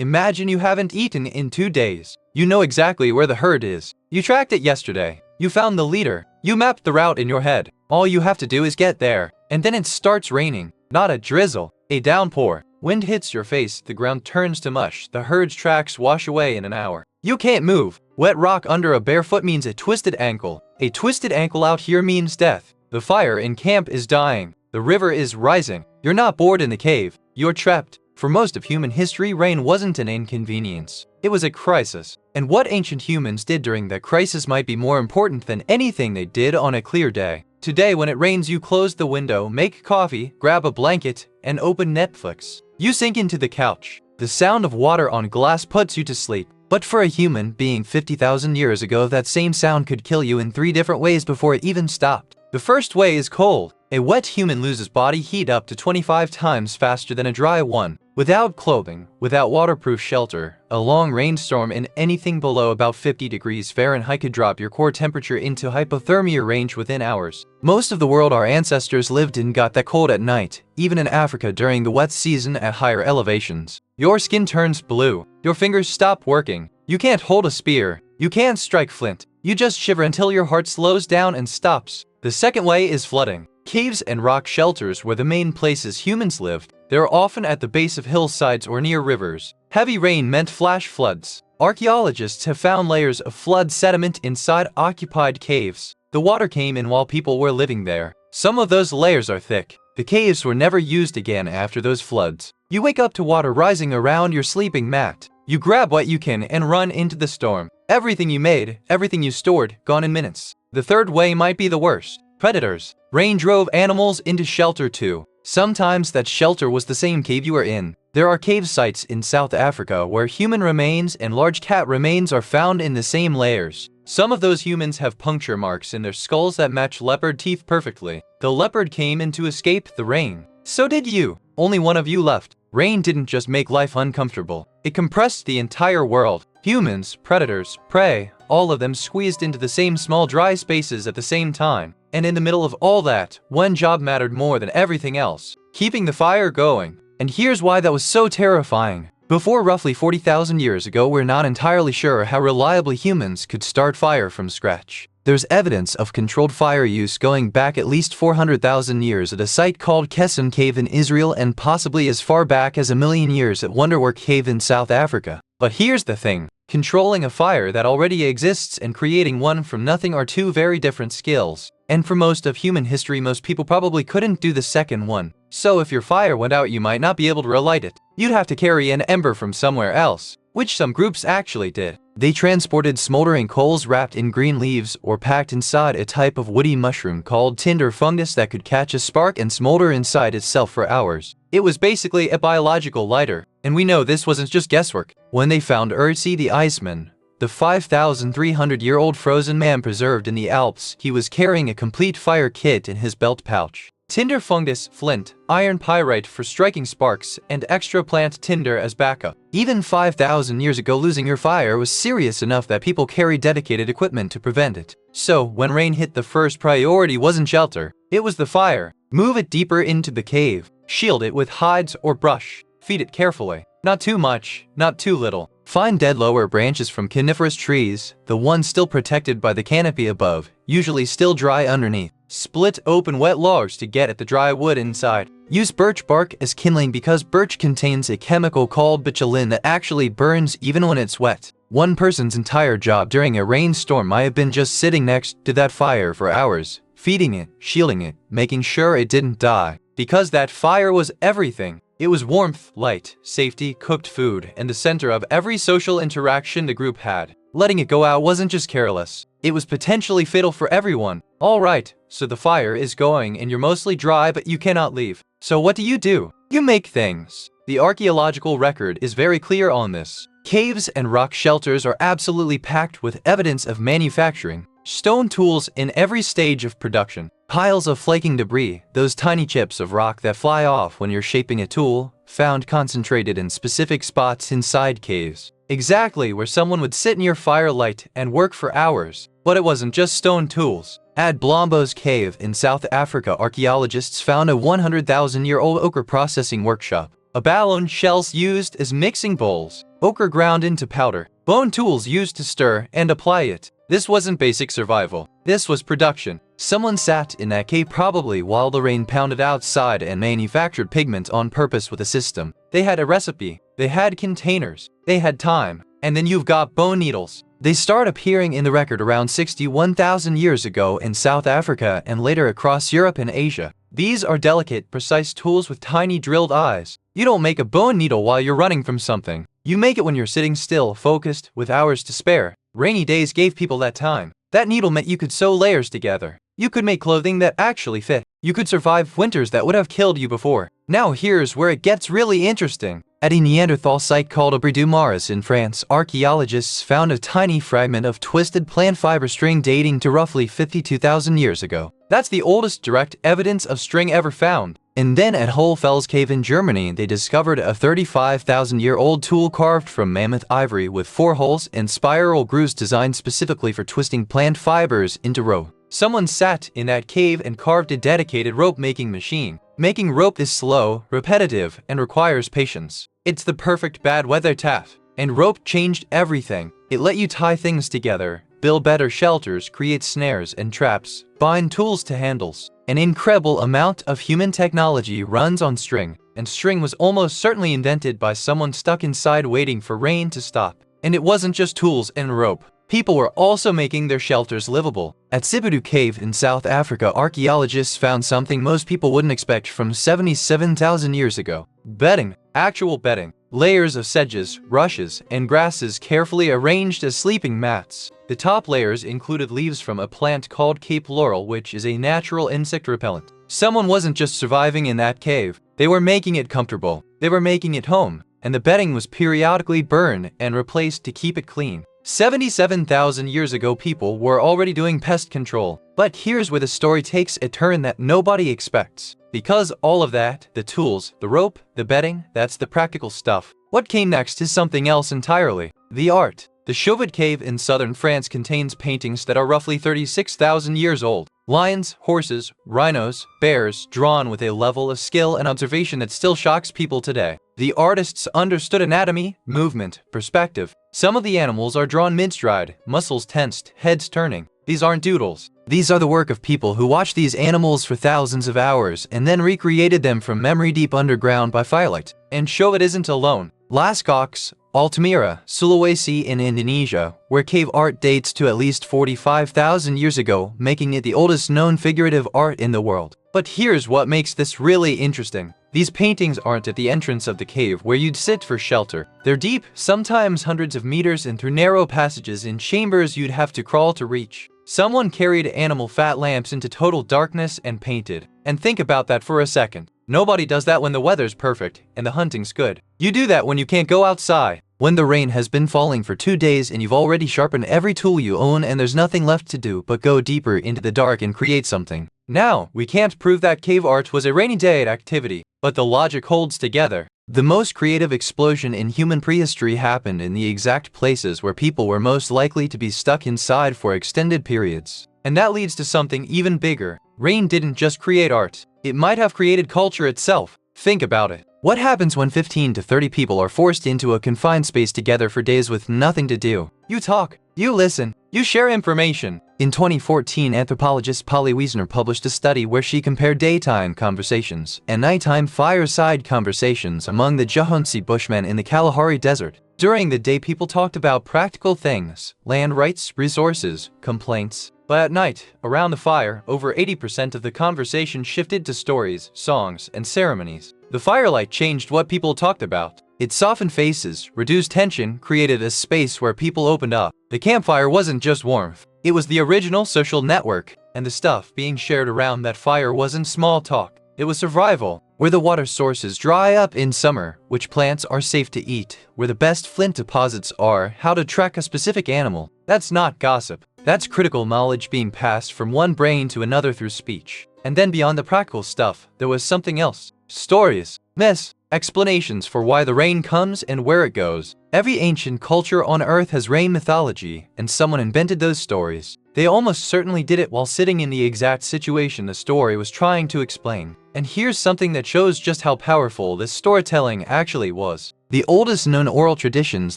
Imagine you haven't eaten in 2 days. You know exactly where the herd is. You tracked it yesterday. You found the leader. You mapped the route in your head. All you have to do is get there. And then it starts raining. Not a drizzle, a downpour. Wind hits your face, the ground turns to mush, the herd's tracks wash away in an hour. You can't move. Wet rock under a bare foot means a twisted ankle. A twisted ankle out here means death. The fire in camp is dying. The river is rising. You're not bored in the cave. You're trapped. For most of human history, rain wasn't an inconvenience. It was a crisis. And what ancient humans did during that crisis might be more important than anything they did on a clear day. Today, when it rains, you close the window, make coffee, grab a blanket, and open Netflix. You sink into the couch. The sound of water on glass puts you to sleep. But for a human being 50,000 years ago, that same sound could kill you in 3 different ways before it even stopped. The first way is cold. A wet human loses body heat up to 25 times faster than a dry one. Without clothing, without waterproof shelter, a long rainstorm in anything below about 50 degrees Fahrenheit could drop your core temperature into hypothermia range within hours. Most of the world our ancestors lived in got that cold at night, even in Africa during the wet season at higher elevations. Your skin turns blue. Your fingers stop working. You can't hold a spear. You can't strike flint. You just shiver until your heart slows down and stops. The second way is flooding. Caves and rock shelters were the main places humans lived. They were often at the base of hillsides or near rivers. Heavy rain meant flash floods. Archaeologists have found layers of flood sediment inside occupied caves. The water came in while people were living there. Some of those layers are thick. The caves were never used again after those floods. You wake up to water rising around your sleeping mat. You grab what you can and run into the storm. Everything you made, everything you stored, gone in minutes. The third way might be the worst. Predators. Rain drove animals into shelter too. Sometimes that shelter was the same cave you were in. There are cave sites in South Africa where human remains and large cat remains are found in the same layers. Some of those humans have puncture marks in their skulls that match leopard teeth perfectly. The leopard came in to escape the rain. So did you. Only one of you left. Rain didn't just make life uncomfortable. It compressed the entire world. Humans, predators, prey, all of them squeezed into the same small dry spaces at the same time. And in the middle of all that, one job mattered more than everything else: keeping the fire going. And here's why that was so terrifying. Before roughly 40,000 years ago, we're not entirely sure how reliably humans could start fire from scratch. There's evidence of controlled fire use going back at least 400,000 years at a site called Kesson Cave in Israel, and possibly as far back as 1,000,000 years at Wonderwork Cave in South Africa. But here's the thing. Controlling a fire that already exists and creating one from nothing are two very different skills. And for most of human history, most people probably couldn't do the second one. So if your fire went out, you might not be able to relight it. You'd have to carry an ember from somewhere else, which some groups actually did. They transported smoldering coals wrapped in green leaves or packed inside a type of woody mushroom called tinder fungus that could catch a spark and smolder inside itself for hours. It was basically a biological lighter. And we know this wasn't just guesswork. When they found Ötzi the Iceman, the 5,300-year-old frozen man preserved in the Alps, he was carrying a complete fire kit in his belt pouch. Tinder fungus, flint, iron pyrite for striking sparks, and extra plant tinder as backup. Even 5,000 years ago, losing your fire was serious enough that people carried dedicated equipment to prevent it. So, when rain hit, the first priority wasn't shelter, it was the fire. Move it deeper into the cave. Shield it with hides or brush. Feed it carefully. Not too much, not too little. Find dead lower branches from coniferous trees, the ones still protected by the canopy above, usually still dry underneath. Split open wet logs to get at the dry wood inside. Use birch bark as kindling because birch contains a chemical called bitumen that actually burns even when it's wet. One person's entire job during a rainstorm might have been just sitting next to that fire for hours, feeding it, shielding it, making sure it didn't die. Because that fire was everything. It was warmth, light, safety, cooked food, and the center of every social interaction the group had. Letting it go out wasn't just careless. It was potentially fatal for everyone. Alright, so the fire is going and you're mostly dry, but you cannot leave. So what do? You make things. The archaeological record is very clear on this. Caves and rock shelters are absolutely packed with evidence of manufacturing. Stone tools in every stage of production. Piles of flaking debris, those tiny chips of rock that fly off when you're shaping a tool, found concentrated in specific spots inside caves. Exactly where someone would sit near firelight and work for hours. But it wasn't just stone tools. At Blombo's Cave in South Africa, archaeologists found a 100,000-year-old ochre processing workshop. Abalone shells used as mixing bowls. ochre ground into powder, bone tools used to stir and apply it. This wasn't basic survival. This was production. Someone sat in that cave probably while the rain pounded outside and manufactured pigment on purpose with a system. They had a recipe. They had containers. They had time. And then you've got bone needles. They start appearing in the record around 61,000 years ago in South Africa and later across Europe and Asia. These are delicate, precise tools with tiny drilled eyes. You don't make a bone needle while you're running from something. You make it when you're sitting still, focused, with hours to spare. Rainy days gave people that time. That needle meant you could sew layers together. You could make clothing that actually fit. You could survive winters that would have killed you before. Now here's where it gets really interesting. At a Neanderthal site called Aubry du Marais in France, archaeologists found a tiny fragment of twisted plant fiber string dating to roughly 52,000 years ago. That's the oldest direct evidence of string ever found. And then at Hohlfels Cave in Germany, they discovered a 35,000-year-old tool carved from mammoth ivory with 4 holes and spiral grooves designed specifically for twisting plant fibers into rope. Someone sat in that cave and carved a dedicated rope-making machine. Making rope is slow, repetitive, and requires patience. It's the perfect bad weather taff. And rope changed everything. It let you tie things together, build better shelters, create snares and traps, bind tools to handles. An incredible amount of human technology runs on string, and string was almost certainly invented by someone stuck inside waiting for rain to stop. And it wasn't just tools and rope. People were also making their shelters livable. At Sibudu Cave in South Africa, archaeologists found something most people wouldn't expect from 77,000 years ago. Bedding. Actual bedding. Layers of sedges, rushes, and grasses carefully arranged as sleeping mats. The top layers included leaves from a plant called Cape Laurel, which is a natural insect repellent. Someone wasn't just surviving in that cave. They were making it comfortable. They were making it home. And the bedding was periodically burned and replaced to keep it clean. 77,000 years ago, people were already doing pest control. But here's where the story takes a turn that nobody expects. Because all of that, the tools, the rope, the bedding, that's the practical stuff. What came next is something else entirely. The art. The Chauvet Cave in southern France contains paintings that are roughly 36,000 years old. Lions, horses, rhinos, bears, drawn with a level of skill and observation that still shocks people today. The artists understood anatomy, movement, perspective. Some of the animals are drawn mid-stride, muscles tensed, heads turning. These aren't doodles. These are the work of people who watched these animals for thousands of hours and then recreated them from memory deep underground by firelight. And Chauvet isn't alone. Lascaux, Altamira, Sulawesi in Indonesia, where cave art dates to at least 45,000 years ago, making it the oldest known figurative art in the world. But here's what makes this really interesting. These paintings aren't at the entrance of the cave where you'd sit for shelter. They're deep, sometimes hundreds of meters, and through narrow passages in chambers you'd have to crawl to reach. Someone carried animal fat lamps into total darkness and painted. And think about that for a second. Nobody does that when the weather's perfect and the hunting's good. You do that when you can't go outside. When the rain has been falling for 2 days and you've already sharpened every tool you own and there's nothing left to do but go deeper into the dark and create something. Now, we can't prove that cave art was a rainy day activity, but the logic holds together. The most creative explosion in human prehistory happened in the exact places where people were most likely to be stuck inside for extended periods. And that leads to something even bigger. Rain didn't just create art. It might have created culture itself. Think about it. What happens when 15 to 30 people are forced into a confined space together for days with nothing to do? You talk, you listen, you share information. In 2014, anthropologist Polly Wiesner published a study where she compared daytime conversations and nighttime fireside conversations among the Jahonsi Bushmen in the Kalahari Desert. During the day, people talked about practical things, land rights, resources, complaints. But at night, around the fire, over 80% of the conversation shifted to stories, songs, and ceremonies. The firelight changed what people talked about. It softened faces, reduced tension, created a space where people opened up. The campfire wasn't just warmth. It was the original social network, and the stuff being shared around that fire wasn't small talk. It was survival. Where the water sources dry up in summer, which plants are safe to eat, where the best flint deposits are, how to track a specific animal. That's not gossip. That's critical knowledge being passed from one brain to another through speech. And then beyond the practical stuff, there was something else. Stories, myths, explanations for why the rain comes and where it goes. Every ancient culture on Earth has rain mythology, and someone invented those stories. They almost certainly did it while sitting in the exact situation the story was trying to explain. And here's something that shows just how powerful this storytelling actually was. The oldest known oral traditions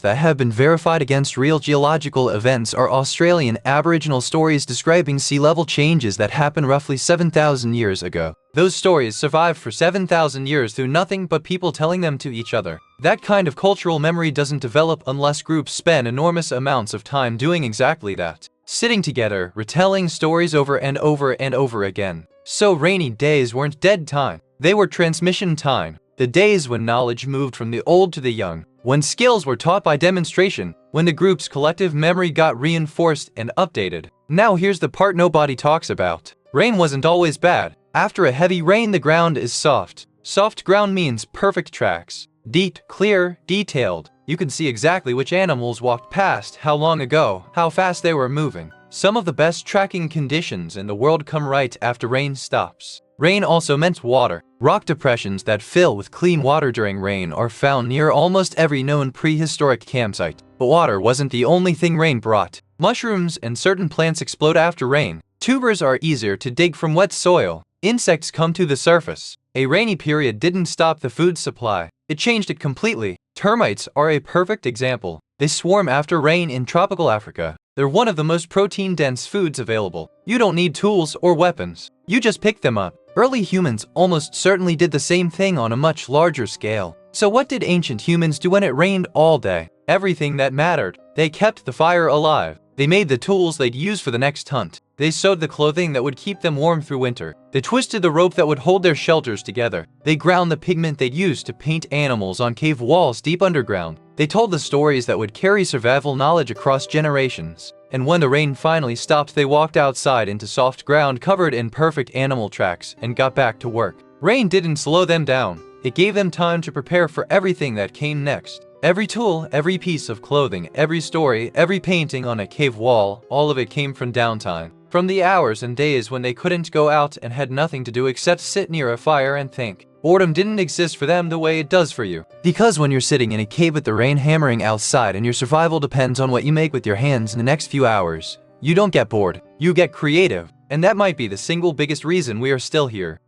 that have been verified against real geological events are Australian Aboriginal stories describing sea level changes that happened roughly 7,000 years ago. Those stories survived for 7,000 years through nothing but people telling them to each other. That kind of cultural memory doesn't develop unless groups spend enormous amounts of time doing exactly that. Sitting together, retelling stories over and over and over again. So rainy days weren't dead time. They were transmission time. The days when knowledge moved from the old to the young, when skills were taught by demonstration, when the group's collective memory got reinforced and updated. Now here's the part nobody talks about. Rain wasn't always bad. After a heavy rain, the ground is soft. Soft ground means perfect tracks. Deep, clear, detailed. You can see exactly which animals walked past, how long ago, how fast they were moving. Some of the best tracking conditions in the world come right after rain stops. Rain also meant water. Rock depressions that fill with clean water during rain are found near almost every known prehistoric campsite. But water wasn't the only thing rain brought. Mushrooms and certain plants explode after rain. Tubers are easier to dig from wet soil. Insects come to the surface. A rainy period didn't stop the food supply. It changed it completely. Termites are a perfect example. They swarm after rain in tropical Africa. They're one of the most protein-dense foods available. You don't need tools or weapons. You just pick them up. Early humans almost certainly did the same thing on a much larger scale. So what did ancient humans do when it rained all day? Everything that mattered. They kept the fire alive. They made the tools they'd use for the next hunt. They sewed the clothing that would keep them warm through winter. They twisted the rope that would hold their shelters together. They ground the pigment they'd use to paint animals on cave walls deep underground. They told the stories that would carry survival knowledge across generations. And when the rain finally stopped, they walked outside into soft ground covered in perfect animal tracks and got back to work. Rain didn't slow them down. It gave them time to prepare for everything that came next. Every tool, every piece of clothing, every story, every painting on a cave wall, all of it came from downtime. From the hours and days when they couldn't go out and had nothing to do except sit near a fire and think. Boredom didn't exist for them the way it does for you. Because when you're sitting in a cave with the rain hammering outside and your survival depends on what you make with your hands in the next few hours, you don't get bored. You get creative. And that might be the single biggest reason we are still here.